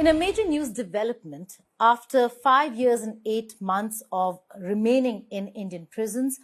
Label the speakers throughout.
Speaker 1: In a major news development, after 5 years and 8 months of remaining in Indian prisons,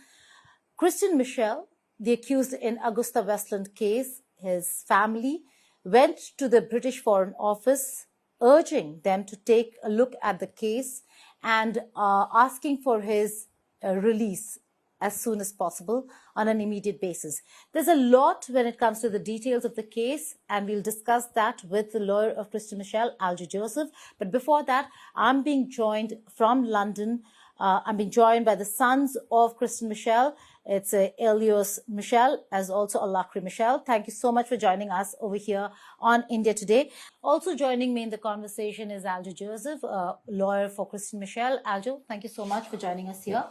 Speaker 1: Michel, the accused in AgustaWestland case, his family went to the British Foreign Office urging them to take a look at the case and asking for his release as soon as possible on an immediate basis. There's a lot when it comes to the details of the case, and we'll discuss that with the lawyer of Michel, Aljo Joseph. But before that, I'm being joined from London. I'm being joined by the sons of Michel. It's Alios Michel, as also Aljo Michel. Thank you so much for joining us over here on India Today. Also joining me in the conversation is Aljo Joseph, lawyer for Michel. Aljo, thank you so much for joining us here.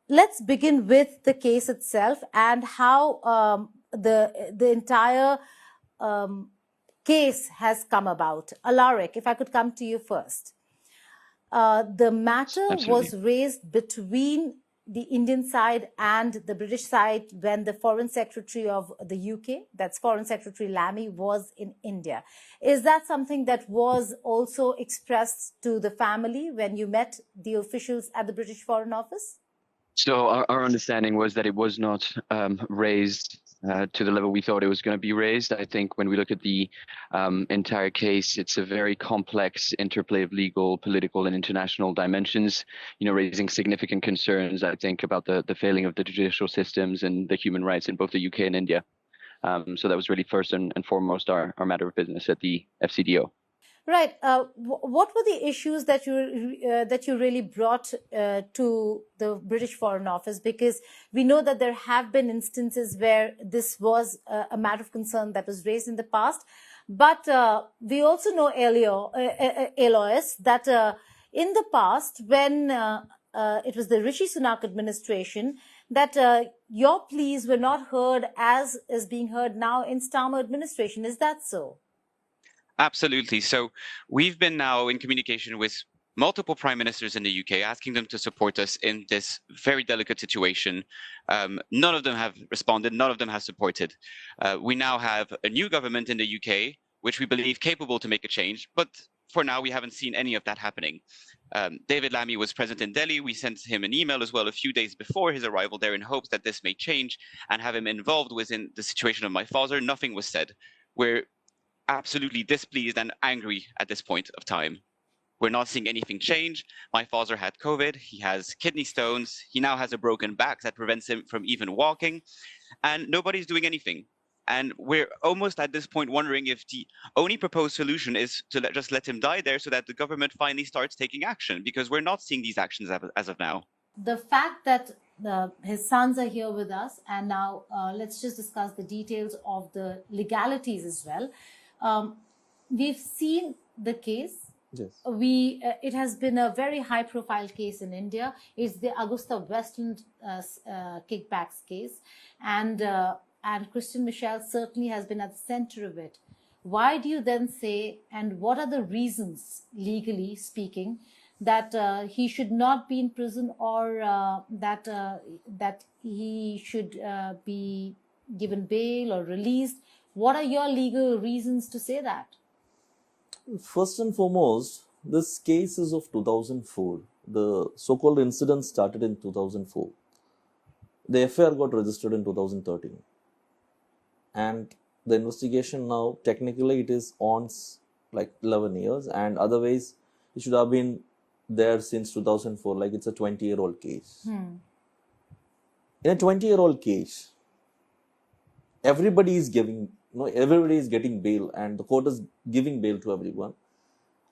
Speaker 1: Let's begin with the case itself and how the entire case has come about. Alaric, if I could come to you first. The matter was raised between the Indian side and the British side when the Foreign Secretary of the UK, that's Foreign Secretary Lammy, was in India. Is that something that was also expressed to the family when you met the officials at the British Foreign Office?
Speaker 2: So our understanding was that it was not raised to the level we thought it was going to be raised. I think when we look at the entire case, it's a very complex interplay of legal, political, and international dimensions, raising significant concerns, I think, about the failing of the judicial systems and the human rights in both the UK and India. So that was really first and foremost our matter of business at the FCDO.
Speaker 1: Right. What were the issues that you really brought to the British Foreign Office? Because we know that there have been instances where this was a matter of concern that was raised in the past. But we also know, Alios, that in the past, when it was the Rishi Sunak administration, that your pleas were not heard as is being heard now in Starmer administration. Is that so?
Speaker 3: Absolutely. So we've been now in communication with multiple prime ministers in the UK, asking them to support us in this very delicate situation. None of them have responded. None of them have supported. We now have a new government in the UK, which we believe capable to make a change. But for now, we haven't seen any of that happening. David Lammy was present in Delhi. We sent him an email as well a few days before his arrival there in hopes that this may change and have him involved within the situation of my father. Nothing was said. We're absolutely displeased and angry at this point of time. We're not seeing anything change. My father had COVID. He has kidney stones. He now has a broken back that prevents him from even walking. And nobody's doing anything. And we're almost at this point wondering if the only proposed solution is to just let him die there so that the government finally starts taking action, because we're not seeing these actions as of now.
Speaker 1: The fact that his sons are here with us, and now let's just discuss the details of the legalities as well. We've seen the case.
Speaker 4: Yes.
Speaker 1: It has been a very high-profile case in India. It's the AgustaWestland kickbacks case, and Michel certainly has been at the center of it. Why do you then say, and what are the reasons, legally speaking, that he should not be in prison, or that he should be given bail or released? What are your legal reasons to say that?
Speaker 4: First and foremost, this case is of 2004. The so-called incident started in 2004. The FIR got registered in 2013. And the investigation now, technically it is on like 11 years, and otherwise it should have been there since 2004, like it's a 20-year-old case. In a 20-year-old case, everybody is getting bail, and the court is giving bail to everyone.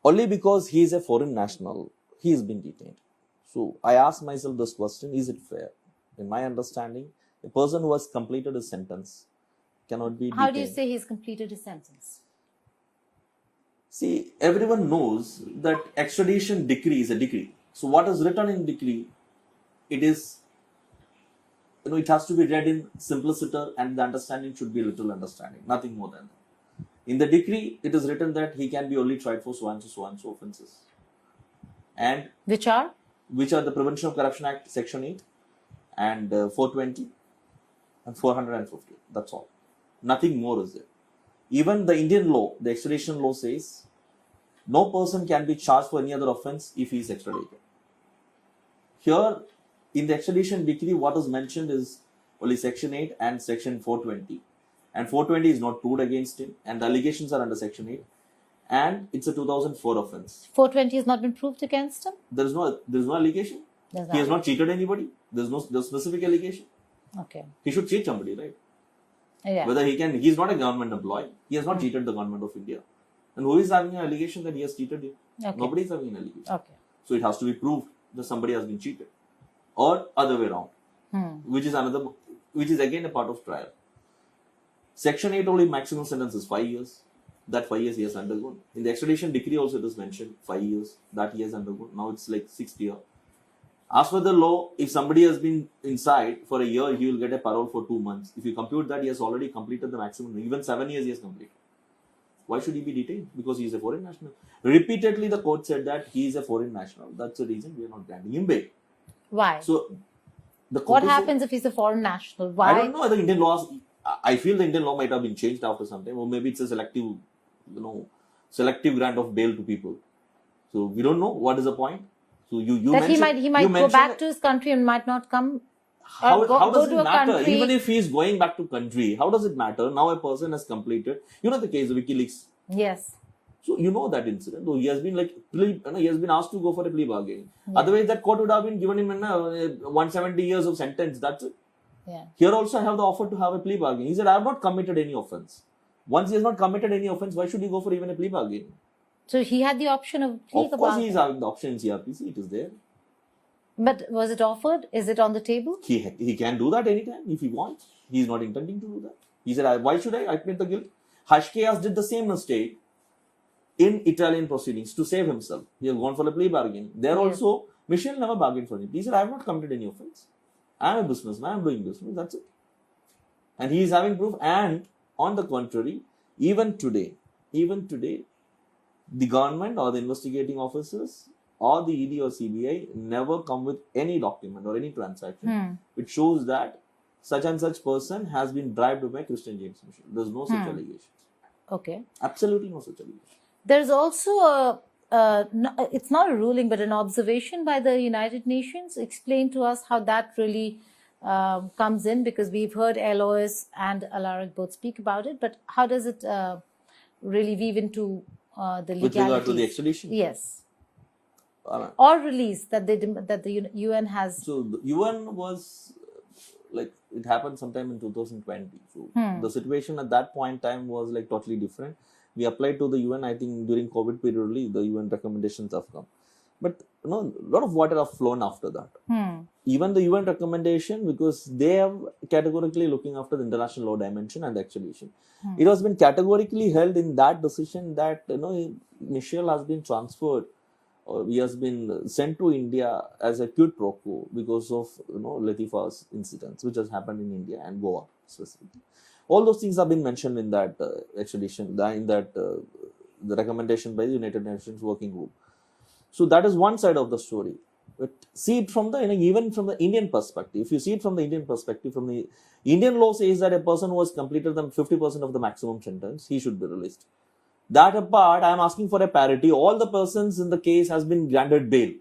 Speaker 4: Only because he is a foreign national, he is being detained. So I ask myself this question, is it fair? In my understanding, a person who has completed his sentence cannot be detained.
Speaker 1: How do you say he's completed his sentence?
Speaker 4: See, everyone knows that extradition decree is a decree. So what is written in decree, it is, it has to be read in simpliciter, and the understanding should be literal understanding, nothing more than that. In the decree, it is written that he can be only tried for so and so offences. And
Speaker 1: which are?
Speaker 4: Which are the Prevention of Corruption Act, Section 8, and 420, and 450. That's all. Nothing more is there. Even the Indian law, the extradition law says, No person can be charged for any other offense if he is extradited. Here, in the extradition decree, what is mentioned is only Section 8 and Section 420. And 420 is not proved against him, and the allegations are under Section 8. And it's a 2004 offense.
Speaker 1: 420 has not been proved against him?
Speaker 4: There's no allegation. He has not cheated anybody. There's no specific allegation.
Speaker 1: Okay.
Speaker 4: He should cheat somebody, right?
Speaker 1: Yeah.
Speaker 4: Whether he's not a government employee. He has not cheated the government of India. And who is having an allegation that he has cheated you?
Speaker 1: Okay.
Speaker 4: Nobody is having an allegation.
Speaker 1: Okay.
Speaker 4: So it has to be proved that somebody has been cheated. Or other way around. Which is again a part of trial. Section 8 only maximum sentence is 5 years. That 5 years he has undergone. In the extradition decree also it is mentioned 5 years that he has undergone. Now it's like 6th year. As per the law, if somebody has been inside for a year, he will get a parole for 2 months. If you compute that, he has already completed the maximum. Even 7 years he has completed. Why should he be detained? Because he is a foreign national. Repeatedly the court said that he is a foreign national. That's the reason we are not granting him bail.
Speaker 1: Why?
Speaker 4: So
Speaker 1: what happens if he's a foreign national? Why?
Speaker 4: I don't know. The Indian laws, I feel the Indian law might have been changed after some time, or maybe it's a selective grant of bail to people. So we don't know what is the point. So
Speaker 1: that he might go back to his country and might not come.
Speaker 4: How does it matter? Even if he is going back to country, how does it matter? Now a person has completed. You know the case of WikiLeaks.
Speaker 1: Yes.
Speaker 4: So you know that incident. He has been he has been asked to go for a plea bargain. Yeah. Otherwise, that court would have been given him 170 years of sentence. That's it.
Speaker 1: Yeah.
Speaker 4: Here also I have the offer to have a plea bargain. He said, I have not committed any offense. Once he has not committed any offense, why should he go for even a plea bargain?
Speaker 1: So he had the option of plea bargain.
Speaker 4: Of course he is having the option in CRPC. It is there.
Speaker 1: But was it offered? Is it on the table?
Speaker 4: He can do that anytime if he wants. He is not intending to do that. He said, why should I admit the guilt? Hashkeas did the same mistake in Italian proceedings to save himself. He has gone for a plea bargain. There also, Michel never bargained for him. He said, I have not committed any offense. I am a businessman. I am doing business. That's it. And he is having proof. And on the contrary, even today, the government or the investigating officers or the ED or CBI never come with any document or any transaction which shows that such and such person has been bribed by Christian James Michel. There's no such allegations.
Speaker 1: Okay.
Speaker 4: Absolutely no such allegations.
Speaker 1: There's also it's not a ruling, but an observation by the United Nations. Explain to us how that really comes in, because we've heard Alios and Allege both speak about it, but how does it really weave into the legalities?
Speaker 4: With regard to the extradition?
Speaker 1: Yes. Or release that the UN has.
Speaker 4: So the UN was it happened sometime in 2020. So the situation at that point in time was totally different. We applied to the UN, I think during COVID period only, the UN recommendations have come. But a lot of water have flown after that. Even the UN recommendation, because they are categorically looking after the international law dimension and the extradition. It has been categorically held in that decision that Michel has been transferred, or he has been sent to India as a quid pro quo because of Latifah's incidents, which has happened in India and Goa specifically. All those things have been mentioned in that extradition, the recommendation by the United Nations Working Group. So that is one side of the story. But see it from even from the Indian perspective. If you see it from the Indian perspective, from the Indian law says that a person who has completed 50% of the maximum sentence, he should be released. That apart, I am asking for a parity. All the persons in the case has been granted bail.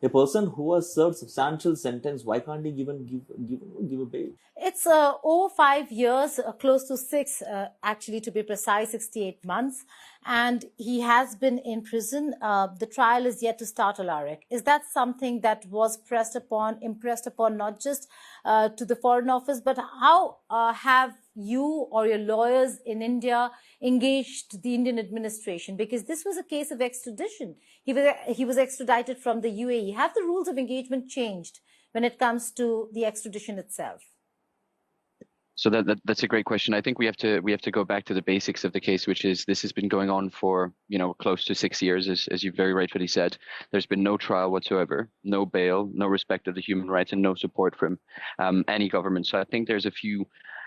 Speaker 4: A person who has served substantial sentence, why can't he give a bail?
Speaker 1: It's over 5 years, close to 6, actually to be precise, 68 months. And he has been in prison. The trial is yet to start, Alaric. Is that something that was impressed upon not just to the Foreign Office, but how have you or your lawyers in India engaged the Indian administration? Because this was a case of extradition. He was extradited from the UAE. Have the rules of engagement changed when it comes to the extradition itself?
Speaker 2: So that's a great question. I think we have to go back to the basics of the case, which is this has been going on for close to 6 years, as you very rightfully said. There's been no trial whatsoever, no bail, no respect of the human rights, and no support from any government. So I think there's a few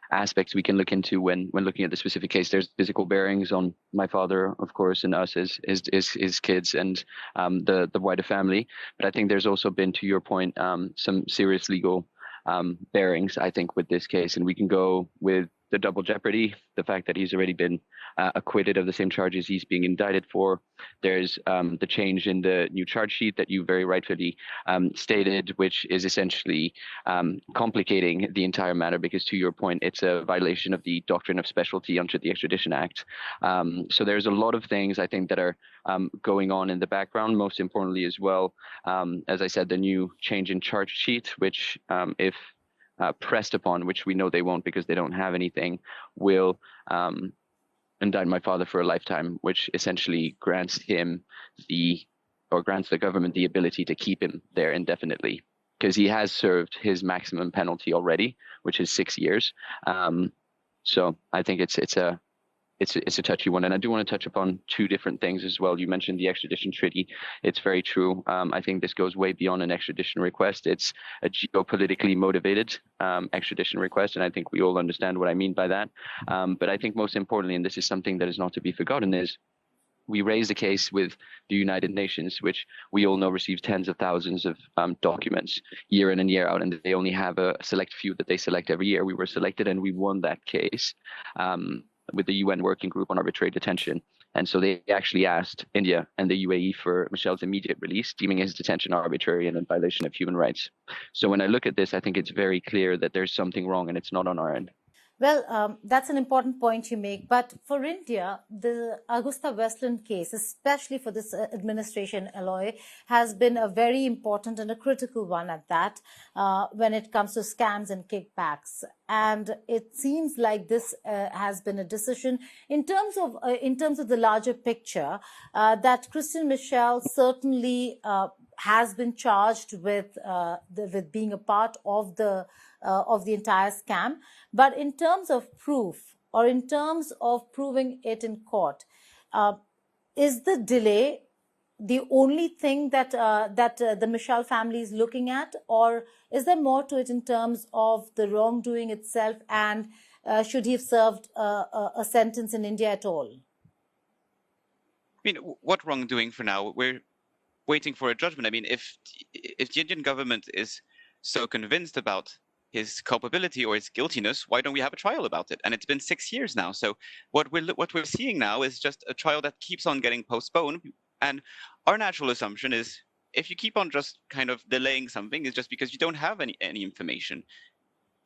Speaker 2: aspects we can look into when looking at the specific case. There's physical bearings on my father, of course, and us as his kids and the wider family. But I think there's also been, to your point, some serious legal bearings, I think, with this case. And we can go with the double jeopardy, the fact that he's already been acquitted of the same charges he's being indicted for. There's the change in the new charge sheet that you very rightfully stated, which is essentially complicating the entire matter because, to your point, it's a violation of the doctrine of specialty under the Extradition Act. So there's a lot of things I think that are going on in the background. Most importantly as well, as I said, the new change in charge sheet, which if pressed upon, which we know they won't because they don't have anything, will indict my father for a lifetime, which essentially grants the government the ability to keep him there indefinitely because he has served his maximum penalty already, which is 6 years. So I think it's a touchy one. And I do want to touch upon two different things as well. You mentioned the extradition treaty. It's very true. I think this goes way beyond an extradition request. It's a geopolitically motivated extradition request. And I think we all understand what I mean by that. But I think most importantly, and this is something that is not to be forgotten, is we raised a case with the United Nations, which we all know receives tens of thousands of documents year in and year out, and they only have a select few that they select every year. We were selected and we won that case with the UN Working Group on Arbitrary Detention. And so they actually asked India and the UAE for Michel's immediate release, deeming his detention arbitrary and in violation of human rights. So when I look at this, I think it's very clear that there's something wrong and it's not on our end.
Speaker 1: Well, that's an important point you make. But for India, the AgustaWestland case, especially for this administration, Allege, has been a very important and a critical one at that when it comes to scams and kickbacks. And it seems like this has been a decision in terms of the larger picture that Christian Michel certainly has been charged with being a part of the entire scam. But in terms of proof, or in terms of proving it in court, is the delay the only thing that the Michel family is looking at, or is there more to it in terms of the wrongdoing itself, and should he have served a sentence in India at all?
Speaker 3: I mean, what wrongdoing for now? We're waiting for a judgment. I mean, if the Indian government is so convinced about his culpability or his guiltiness, why don't we have a trial about it? And it's been 6 years now. So what we're seeing now is just a trial that keeps on getting postponed. And our natural assumption is if you keep on just kind of delaying something, it's just because you don't have any information.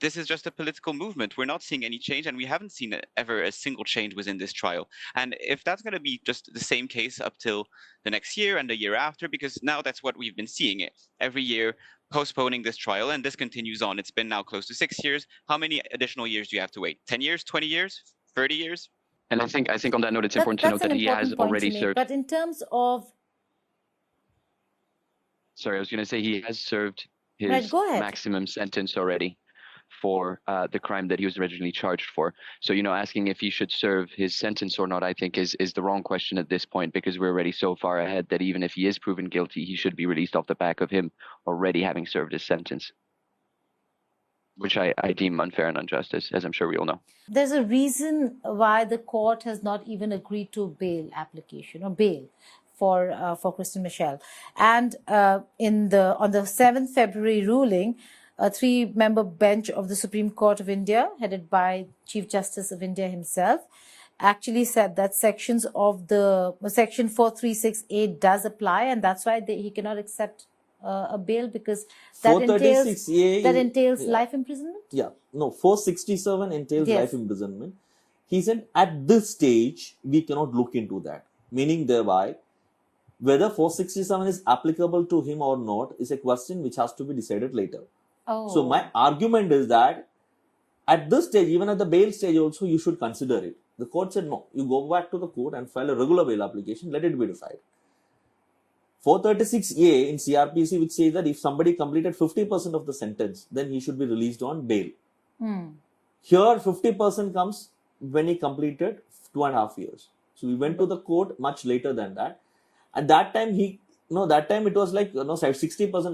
Speaker 3: This is just a political movement. We're not seeing any change, and we haven't seen ever a single change within this trial. And if that's going to be just the same case up till the next year and the year after, because now that's what we've been seeing it every year, postponing this trial, and this continues on. It's been now close to 6 years. How many additional years do you have to wait? 10 years, 20 years, 30 years?
Speaker 2: And I think on that note, it's important to note that he has already served.
Speaker 1: But in terms of...
Speaker 2: Sorry, I was going to say he has served his maximum sentence already for the crime that he was originally charged for. So, asking if he should serve his sentence or not, I think is the wrong question at this point, because we're already so far ahead that even if he is proven guilty, he should be released off the back of him already having served his sentence, which I deem unfair and unjust, as I'm sure we all know.
Speaker 1: There's a reason why the court has not even agreed to bail application or bail for Christian Michel. And on the 7th February ruling, a 3-member bench of the Supreme Court of India, headed by Chief Justice of India himself, actually said that section 436A does apply, and that's why he cannot accept a bail, because that entails life imprisonment?
Speaker 4: Yeah, no, 467 entails life imprisonment. He said at this stage, we cannot look into that, meaning thereby, whether 467 is applicable to him or not is a question which has to be decided later.
Speaker 1: Oh.
Speaker 4: So my argument is that at this stage, even at the bail stage also, you should consider it. The court said no, you go back to the court and file a regular bail application, let it be decided. 436A in CRPC, which says that if somebody completed 50% of the sentence, then he should be released on bail. Here 50% comes when he completed 2.5 years. So we went to the court much later than that. At that time, it was like 60% or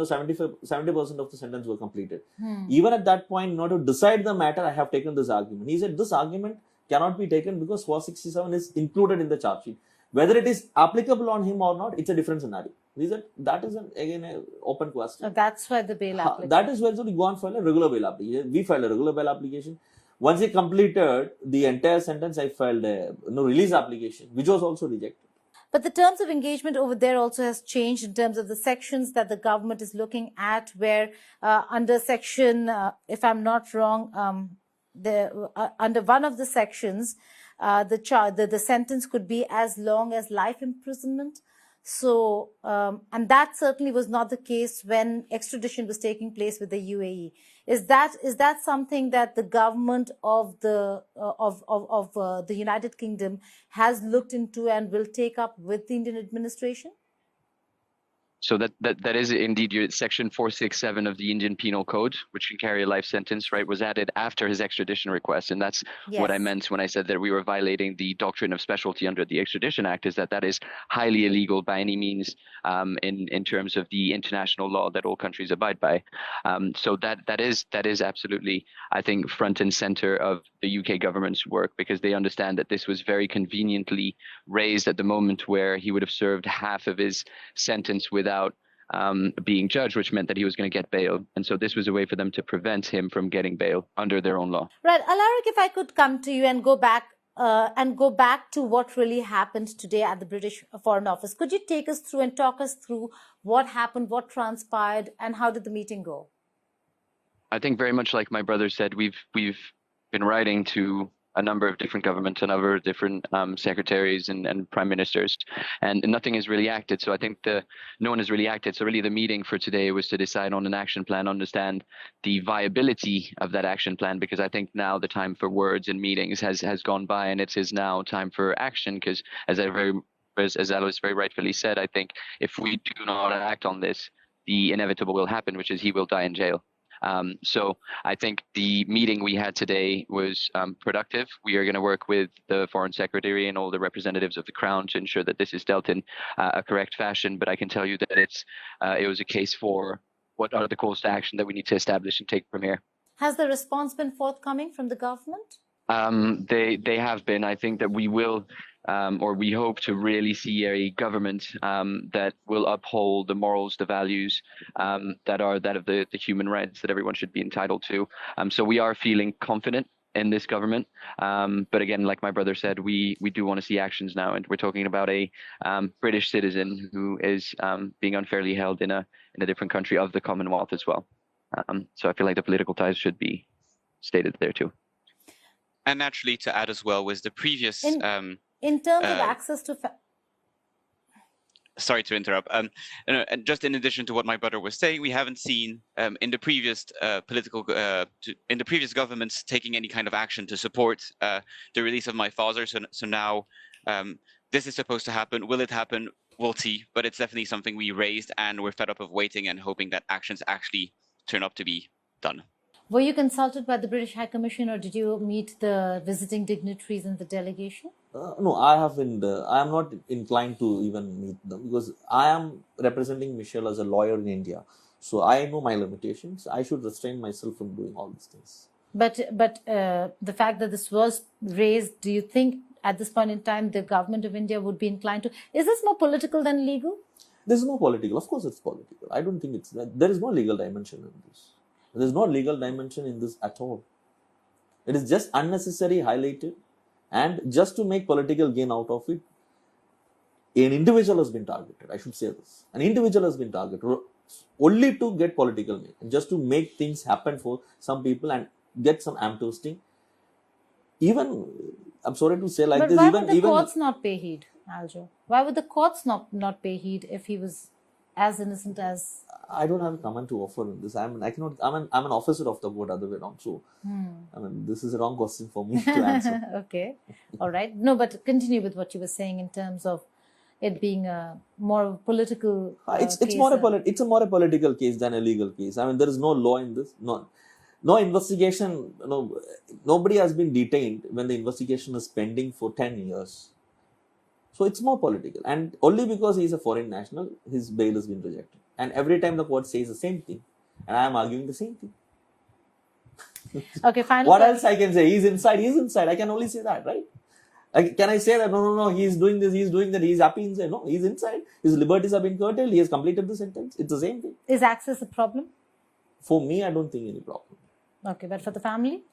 Speaker 4: 70% of the sentence were completed. Even at that point, to decide the matter, I have taken this argument. He said this argument cannot be taken because 467 is included in the charge sheet. Whether it is applicable on him or not, it's a different scenario. He said that is again an open question.
Speaker 1: So that's why the bail application.
Speaker 4: That is why we go and file a regular bail application. We file a regular bail application. Once he completed the entire sentence, I filed a release application, which was also rejected.
Speaker 1: But the terms of engagement over there also has changed in terms of the sections that the government is looking at, where under section, if I'm not wrong, under one of the sections, the sentence could be as long as life imprisonment. So, and that certainly was not the case when extradition was taking place with the UAE. Is that something that the government of the United Kingdom has looked into and will take up with the Indian administration?
Speaker 2: So that is indeed your section 467 of the Indian Penal Code, which can carry a life sentence, right, was added after his extradition request. And that's what I meant when I said that we were violating the doctrine of specialty under the Extradition Act, is that is highly illegal by any means in terms of the international law that all countries abide by. So that is absolutely, I think, front and center of the UK government's work, because they understand that this was very conveniently raised at the moment where he would have served half of his sentence without being judged, which meant that he was going to get bail. And so this was a way for them to prevent him from getting bail under their own law.
Speaker 1: Right. Alaric, if I could come to you and go back to what really happened today at the British Foreign Office. Could you take us through and talk us through what happened, what transpired, and how did the meeting go?
Speaker 2: I think very much like my brother said, we've been writing to a number of different governments, a number of different secretaries and prime ministers, and nothing has really acted. So I think no one has really acted. So really the meeting for today was to decide on an action plan, understand the viability of that action plan, because I think now the time for words and meetings has gone by, and it is now time for action, because as Alios very rightfully said, I think if we do not act on this, the inevitable will happen, which is he will die in jail. So I think the meeting we had today was productive. We are going to work with the Foreign Secretary and all the representatives of the Crown to ensure that this is dealt in a correct fashion. But I can tell you that it was a case for what are the calls to action that we need to establish and take from here.
Speaker 1: Has the response been forthcoming from the government?
Speaker 2: They have been. I think that we will, or we hope to really see a government that will uphold the morals, the values that are that of the human rights that everyone should be entitled to. So we are feeling confident in this government. But again, like my brother said, we do want to see actions now. And we're talking about a British citizen who is being unfairly held in a different country of the Commonwealth as well. So I feel like the political ties should be stated there too.
Speaker 3: And naturally, to add as well, was the previous...
Speaker 1: in terms of access to...
Speaker 3: Sorry to interrupt. And just in addition to what my brother was saying, we haven't seen in the previous in the previous governments taking any kind of action to support the release of my father. So now this is supposed to happen. Will it happen? We'll see. But it's definitely something we raised, and we're fed up of waiting and hoping that actions actually turn up to be done.
Speaker 1: Were you consulted by the British High Commission, or did you meet the visiting dignitaries in the delegation?
Speaker 4: No, I haven't. I am not inclined to even meet them, because I am representing Michel as a lawyer in India. So I know my limitations. I should restrain myself from doing all these things.
Speaker 1: But the fact that this was raised, do you think at this point in time the government of India would be inclined to... Is this more political than legal?
Speaker 4: This is more political. Of course it's political. I don't think it's... There is no legal dimension in this. There is no legal dimension in this at all. It is just unnecessary highlighted, and just to make political gain out of it, an individual has been targeted. I should say this. An individual has been targeted only to get political gain, just to make things happen for some people and get some arm twisting. Even, I'm sorry to say like
Speaker 1: but
Speaker 4: this,
Speaker 1: why would the courts not pay heed, Aljo? Why would the courts not pay heed if he was as innocent as...
Speaker 4: I don't have a comment to offer in this. I'm an officer of the court, other way around. So, this is a wrong question for me to answer.
Speaker 1: Okay. All right. No, but continue with what you were saying in terms of it being a more political
Speaker 4: it's more a political case than a legal case. I mean, there is no law in this. No investigation. Nobody has been detained when the investigation is pending for 10 years. So it's more political, and only because he is a foreign national, his bail has been rejected. And every time the court says the same thing, and I am arguing the same thing.
Speaker 1: Okay, fine.
Speaker 4: What else I can say? He's inside. I can only say that, right? Can I say that, no, he is doing this, he is doing that, he is happy inside? No, he is inside. His liberties have been curtailed. He has completed the sentence. It's the same thing.
Speaker 1: Is access a problem?
Speaker 4: For me, I don't think any problem.
Speaker 1: Okay, but for the family?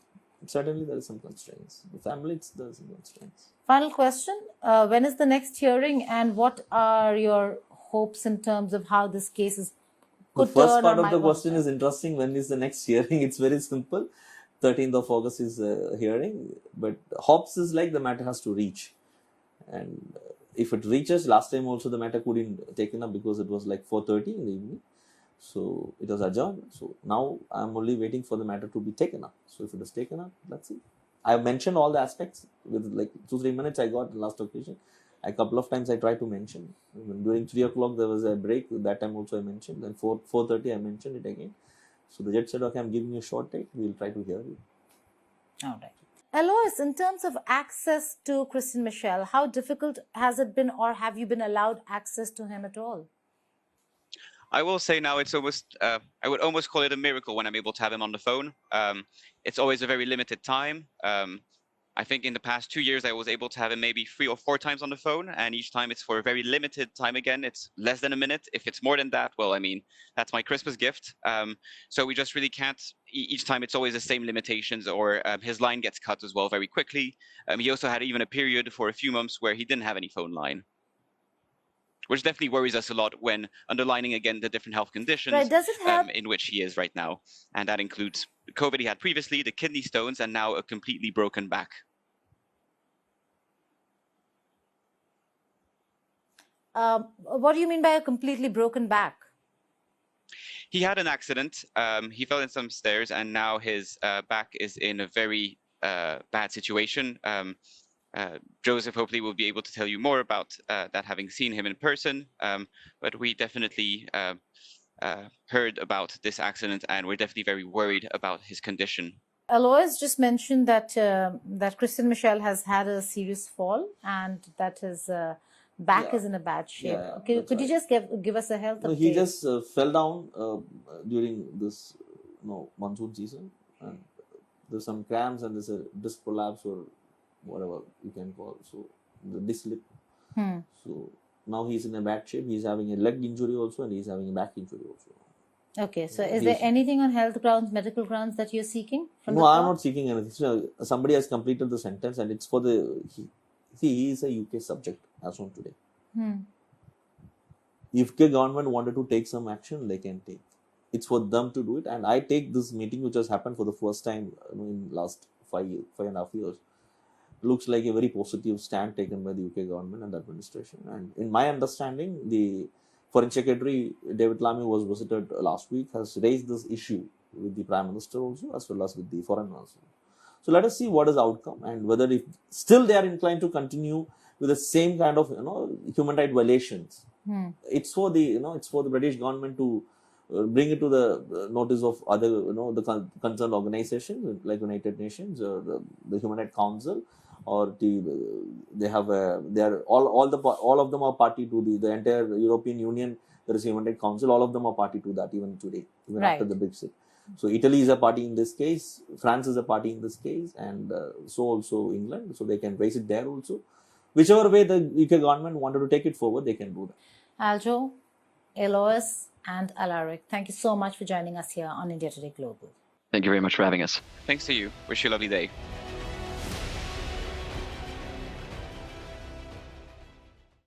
Speaker 4: certainly there is some constraints. The family, there is some constraints.
Speaker 1: Final question. When is the next hearing, and what are your hopes in terms of how this case is
Speaker 4: The
Speaker 1: could
Speaker 4: first
Speaker 1: turn
Speaker 4: part
Speaker 1: or
Speaker 4: of the
Speaker 1: might
Speaker 4: question
Speaker 1: turn?
Speaker 4: is interesting. When is the next hearing? It's very simple. 13th of August is a hearing, but hopes is like the matter has to reach. And if it reaches, last time also the matter couldn't taken up because it was like 4:30 in the evening. So it was adjourned. So now I'm only waiting for the matter to be taken up. So if it is taken up, let's see. I have mentioned all the aspects with like 2-3 minutes I got the last occasion. A couple of times I tried to mention. During 3 o'clock there was a break. That time also I mentioned. Then 4:30 I mentioned it again. So the judge said, okay, I'm giving you a short date. We'll try to hear you.
Speaker 1: All right. Alois, in terms of access to Christian Michel, how difficult has it been, or have you been allowed access to him at all?
Speaker 3: I will say now it's almost, I would almost call it a miracle when I'm able to have him on the phone. It's always a very limited time. I think in the past 2 years, I was able to have him maybe 3 or 4 times on the phone, and each time it's for a very limited time again. It's less than a minute. If it's more than that, well, I mean, that's my Christmas gift. So we just really can't, each time it's always the same limitations, or his line gets cut as well very quickly. He also had even a period for a few months where he didn't have any phone line, which definitely worries us a lot when underlining again the different health conditions
Speaker 1: Right. Does it help?
Speaker 3: in which he is right now. And that includes COVID he had previously, the kidney stones, and now a completely broken back.
Speaker 1: What do you mean by a completely broken back?
Speaker 3: He had an accident. He fell in some stairs, and now his back is in a very bad situation. Joseph hopefully will be able to tell you more about that, having seen him in person. But we definitely heard about this accident, and we're definitely very worried about his condition.
Speaker 1: Alois just mentioned that that Christian Michel has had a serious fall, and that his back is in a bad shape. Could you just give us a health update?
Speaker 4: He just fell down during this monsoon season, and there's some cramps and there's a disc prolapse or whatever you can call. So the disc slip. So now he's in a bad shape. He's having a leg injury also, and he's having a back injury also.
Speaker 1: Okay, so is there anything on health grounds, medical grounds that you're seeking from the
Speaker 4: court? I'm
Speaker 1: court?
Speaker 4: not seeking anything. So somebody has completed the sentence, and it's for the he is a UK subject as on today. If UK government wanted to take some action, they can take. It's for them to do it, and I take this meeting, which has happened for the first time in last 5.5 years. Looks like a very positive stand taken by the UK government and administration. And in my understanding, the Foreign Secretary David Lammy was visited last week, has raised this issue with the Prime Minister also, as well as with the Foreign Minister. So let us see what is the outcome, and whether if still they are inclined to continue with the same kind of human rights violations. It's for the it's for the British government to bring it to the notice of other the concerned organizations like United Nations or the Human Rights Council, or they are all of them are party to the entire European Union. There is Human Rights Council. All of them are party to that even today, even after the Brexit. So Italy is a party in this case, France is a party in this case, and so also England. So they can raise it there also. Whichever way the UK government wanted to take it forward, they can do that.
Speaker 1: Aljo, Alois, and Alaric, thank you so much for joining us here on India Today Global.
Speaker 2: Thank you very much for having us.
Speaker 3: Thanks to you. Wish you a lovely day.